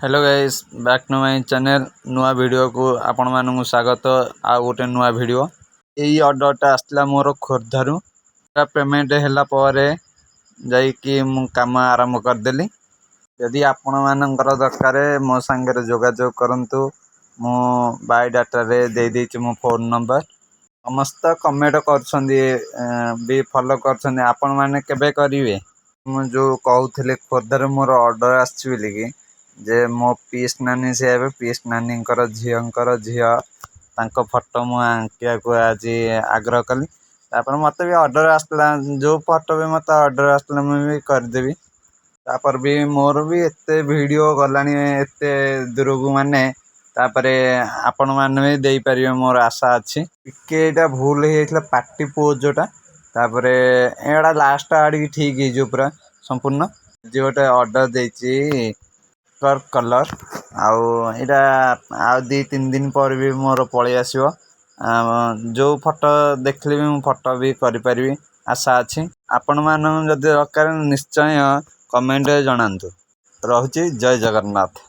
Hello guys back to my channel नुआ video को आपण मानू स्वागत आ गोटे नुआ वीडियो यही ऑर्डरटा आसला मोर खोर्धारू पेमेंट हैला परे जाइकी मु काम आरंभ करदेली। यदि आपण मानकर दरकार मो सांगे जोगाजोग करंतु मु बायोडाटा रे दे देछि मो फोन नंबर समस्त कमेंट कर फॉलो कर आपण माने केबे करिवे मु जो कहूले खोर्धारू मोर ऑर्डर आछि कि जे मो पीस नानी से पीस नानी झील फोटो मु आंकिया को आज आग्रह कली मत भी ऑर्डर आसला जो फोटो भी मत ऑर्डर आसला मुझे करदेवी तापर भी मोर भी एते वीडियो गलानी एते दूर को माने तापरे आपण मैंने भी दे पारे मोर आशा अच्छी टिके भूल हो पार्टी पोज जोटा तापर एड़ा लास्ट आड़ ठीक हो पूरा संपूर्ण जो गोटे ऑर्डर देती कलर आईटा आ 2-3 दिन पर भी मोर पलि आसो जो फोटो देखली भी फोटो भी करि आशा अच्छी आपण मान जदि दरकार निश्चय कमेंट जनातु। रहुची जय जगन्नाथ।